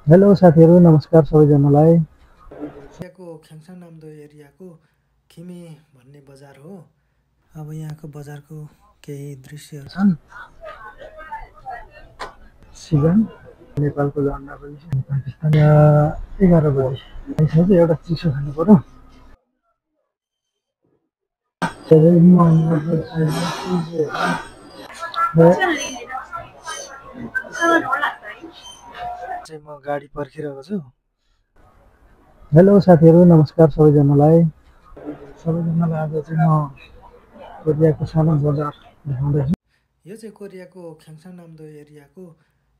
Hello साथीहरू, नमस्कार सबैजनालाई। को ख्याङसाङ नामदो एरियाको खिमी भन्ने बजार हो। अब यहाँको बजारको केही दृश्यहरू छन्। सिजन नेपालको झन्डा पनि छ। पाकिस्तान 11 बजे आइसक्यो। एउटा चिसो खानु पर्यो। म गाडी पर्खिरहेको छु। हेलो साथीहरू, नमस्कार सबैजनालाई। आज चाहिँ म कोरियाको सानो बजार देखाउँदैछु। यो चाहिँ कोरियाको ख्याङसाङ नामदो एरियाको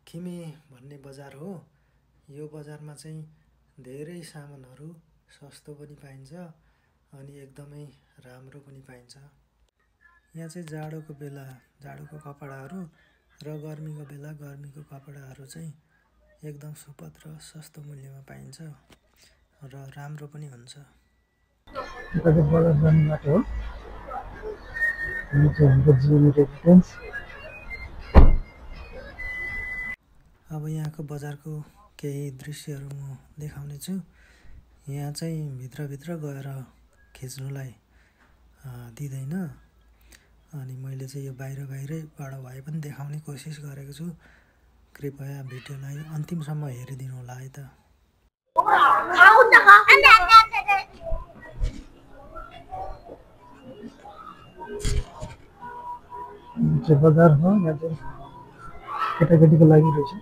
खिमी भन्ने बजार हो। यो बजारमा चाहिँ धेरै सामानहरू सस्तो पनि पाइन्छ अनि एकदमै राम्रो पनि पाइन्छ। यहाँ चाहिँ जाडोको बेला जाडोको कपडाहरू र गर्मीको बेला गर्मीको कपडाहरू चाहिँ एकदम सुपथ र सस्तो मूल्यमा पाइन्छ र राम्रो पनि हुन्छ। बजार जाने बाटो हो। रेजिडेन्स। अब यहाँको बजारको केही दृश्यहरू म देखाउने छु। यहाँ चाहिँ भित्रभित्र गएर खिच्नुलाई दिँदैन अनि मैले चाहिँ यो बाहिरैबाट भए पनि देखाउने कोसिस गरेको छु। कृपया भिडियोलाई अन्तिमसम्म हेरिदिनु होला है त। बजार हो। यहाँ चाहिँ केटाकेटीको लागि रहेछ।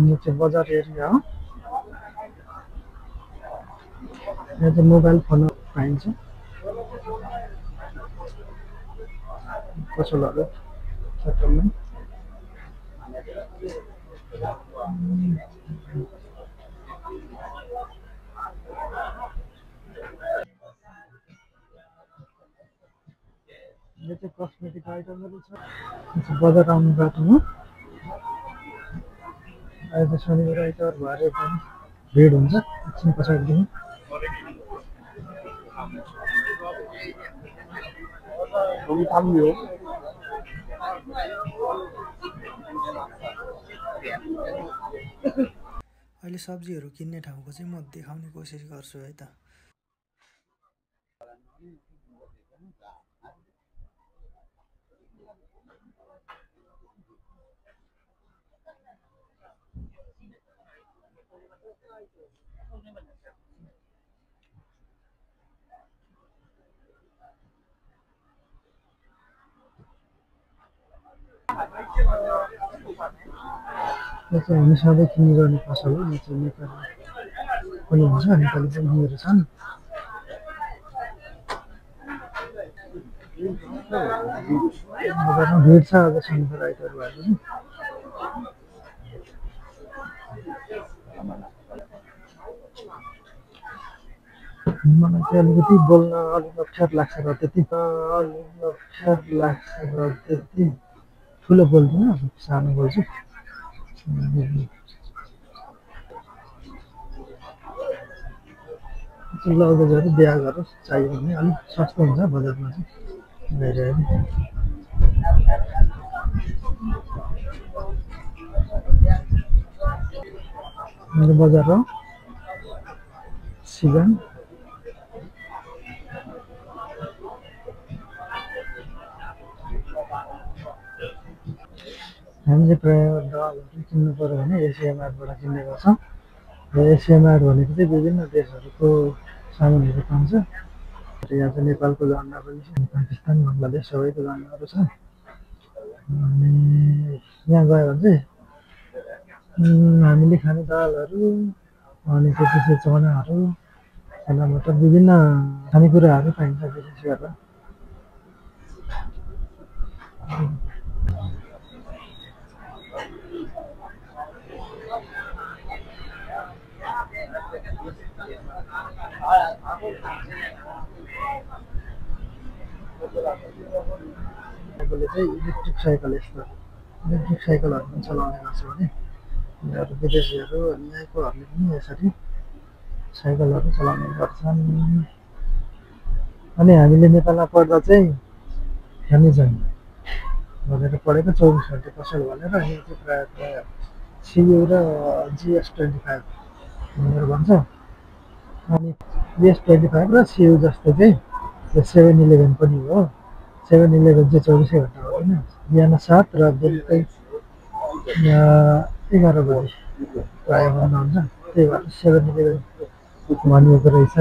यो चाहिँ बजार एरिया हो। यहाँ चाहिँ मोबाइल फोनहरू पाइन्छ। पसलहरू चट्टमै। यो चाहिँ कस्मेटिक आइटमहरू छ। बजार आउने बाटोमा अहिले शनिबार आइतबार भएर पनि भिड हुन्छ। एकछिन पछाडिदेखि अहिले सब्जीहरू किन्ने ठाउँको चाहिँ म देखाउने कोसिस गर्छु है त। यो चाहिँ हामी सधैँ किन्ने गर्ने पसल हो। यो चाहिँ नेपाली पनि हुन्छ, नेपाली बहिनीहरू छन्। बजारमा भिड छ आज शनिबार आइतबार भएर पनि। मलाई चाहिँ अलिकति बोल्न अलिक अप्ठ्यारो लाग्छ र त्यति ठुलो बोल्दिनँ, सानो बोल्छु। लगेजहरू ब्यागहरू चाहियो भने अलिक सस्तो हुन्छ बजारमा चाहिँ। बजार हो। सिजन हामीले प्रायः दलहरू किन्नु पऱ्यो भने एसियामार्टबाट किन्ने गर्छौँ। र एसियामार्ट भनेको चाहिँ विभिन्न देशहरूको सामानहरू पाउँछ। यहाँ चाहिँ नेपालको झन्डा पनि छ। पाकिस्तान, बङ्गलादेश सबैको झन्डाहरू छ। अनि यहाँ गयो भने चाहिँ हामीले खाने दालहरू अनि त्यसपछि चनाहरू, चना मटर, विभिन्न खानेकुराहरू पाइन्छ विशेष गरेर। साइकलले चाहिँ इलेक्ट्रिक साइकल यस्तो इलेक्ट्रिक साइकलहरू पनि चलाउने गर्छ भने यिनीहरू विदेशीहरू अनि यहीँकोहरूले पनि यसरी साइकलहरू चलाउने गर्छन्। अनि हामीले नेपालमा पढ्दा चाहिँ फ्यामिजन भनेर पढेको 24 घन्टे पसल भनेर यहाँ चाहिँ प्रायः प्रायः सियु र GS25 भनेर भन्छ। अनि GS25 र सियु जस्तो चाहिँ यो 7-11 पनि हो। 7-11 चाहिँ 24 घन्टा हुँदैन, बिहान 7 र बेलुकै 11 बजी प्रायः बन्द हुन्छ। त्यही भएर 7-11 भनिएको रहेछ।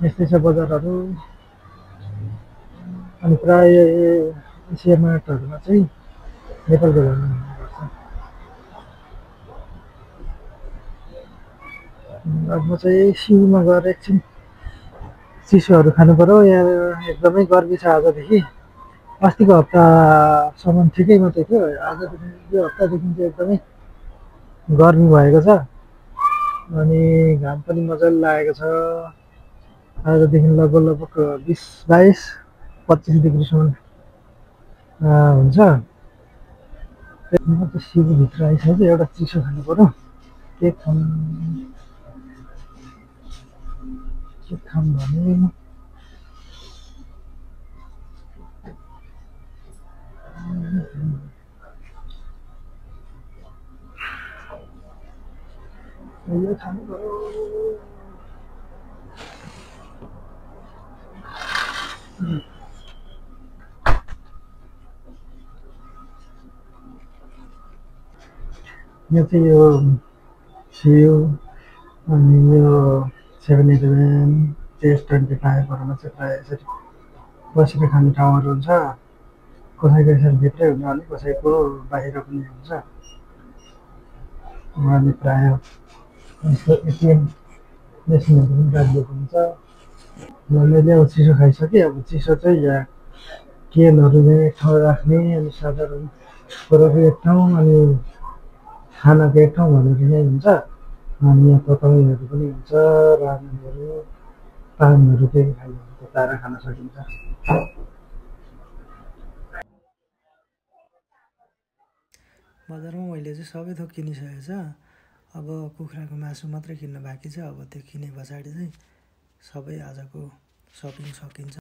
यस्तै छ बजारहरू। अनि प्रायः एसिया मार्टहरूमा चाहिँ नेपालको भन्ने हुने गर्छ। अब म चाहिँ सिउमा गएर एकछिन चिसोहरू खानु पऱ्यो। यहाँ एकदमै गर्मी छ आजदेखि। अस्तिको हप्तासम्म ठिकै मात्रै थियो, आजदेखि यो हप्तादेखि चाहिँ एकदमै गर्मी भएको छ। अनि घाम पनि मजाले लागेको छ। आजदेखि लगभग लगभग 20, 22, 25 डिग्रीसम्म हुन्छ। म त सिउभित्र आइसक्यो, एउटा चिसो खानु पऱ्यो। के खाऊँ भने यो खानु पऱ्यो। यो चाहिँ यो सिउ अनि यो 7-11 GS25हरूमा चाहिँ प्रायः यसरी बसेर खाने ठाउँहरू हुन्छ। कसैको यसरी भित्रै हुन्छ भने कसैको बाहिर पनि हुन्छ। उहाँले प्रायः यस्तो एटिएम मेसिनहरू पनि राखिदिएको हुन्छ। मैले अब चिसो खाइसकेँ। अब चिसो चाहिँ यहाँ केनहरू चाहिँ एक ठाउँ राख्ने, अनि साधारण कुरोको एक ठाउँ, अनि खानाको एक ठाउँ भनेर यहीँ हुन्छ। अनि यहाँ तताउनेहरू पनि हुन्छ, रामेनहरू पानहरू त्यही खालि तताएर खान सकिन्छ। बजारमा मैले चाहिँ सबै थोक किनिसकेको छ। अब कुखुराको मासु मात्रै किन्न बाँकी छ। अब त्यो किने पछाडि चाहिँ सबै आजको सपिङ सकिन्छ।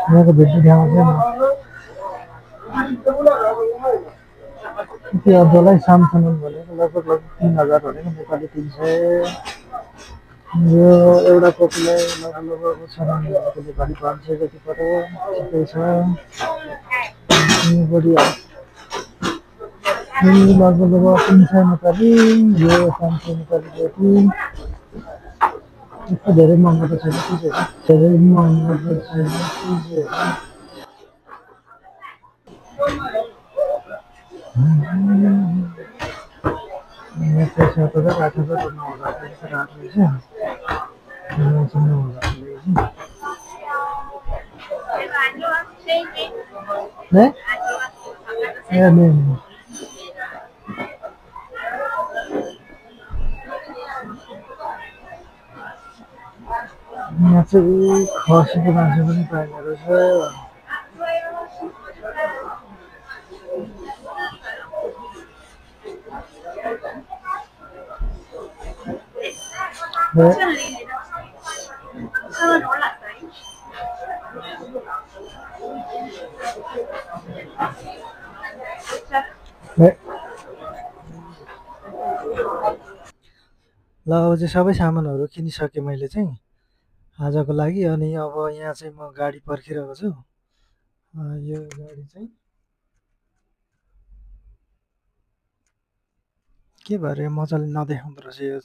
यहाँको भित्री ठाउँमा चाहिँ यति अझलाई सामसुन भनेको लगभग 3000 भनेको नेपाली 300। यो एउटा कोपीलाई लगभग भनेको नेपाली 500 जति पऱ्यो। ठिकै छ। बढी लगभग 300 नेपाली, यो 500 नेपाली रोटी। त्यस्तो धेरै महँगो त छैन, ठिकै छ। धेरै महँगो त छैन, ठिकै छ। यहाँ चाहिँ 7,000, 8,000 र 9,000 त्यस्तो रात रहेछ। 9,000 नहीं नहीं यहाँ चाहिँ खसीको मासु पनि पाइने रहेछ। ल अब चाहिँ सबै सामानहरू किनिसकेँ मैले चाहिँ आजको लागि। अनि अब यहाँ चाहिँ म गाडी पर्खिरहेको छु। यो गाडी चाहिँ के भएर मजाले नदेखाउँदो रहेछ। यो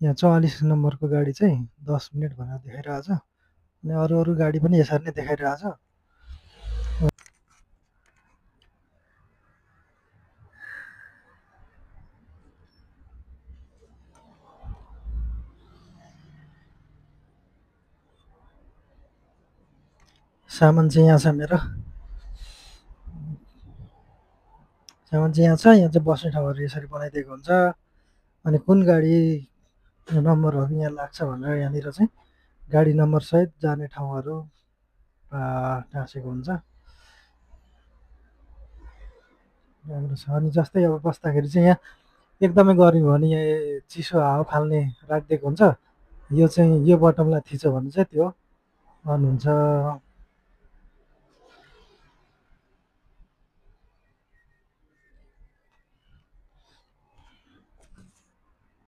यहाँ 44 नम्बरको गाडी चाहिँ 10 मिनट भनेर देखाइरहेछ। अनि अरू गाडी पनि यसरी नै देखाइरहेछ। सामान चाहिँ यहाँ छ मेरो। सामान चाहिँ यहाँ छ। यहाँ चाहिँ बस्ने ठाउँहरू यसरी बनाइदिएको हुन्छ। अनि कुन गाडी नम्बरहरू यहाँ लाग्छ भनेर यहाँनिर चाहिँ गाडी नम्बरसहित जाने ठाउँहरू टाँसेको हुन्छ। राम्रो छ। अनि जस्तै अब बस्दाखेरि चाहिँ यहाँ एकदमै गर्मी भयो भने यहाँ चिसो हावा फाल्ने राखिदिएको हुन्छ। यो चाहिँ यो बटमलाई थिच्यो भने चाहिँ त्यो अन हुन्छ।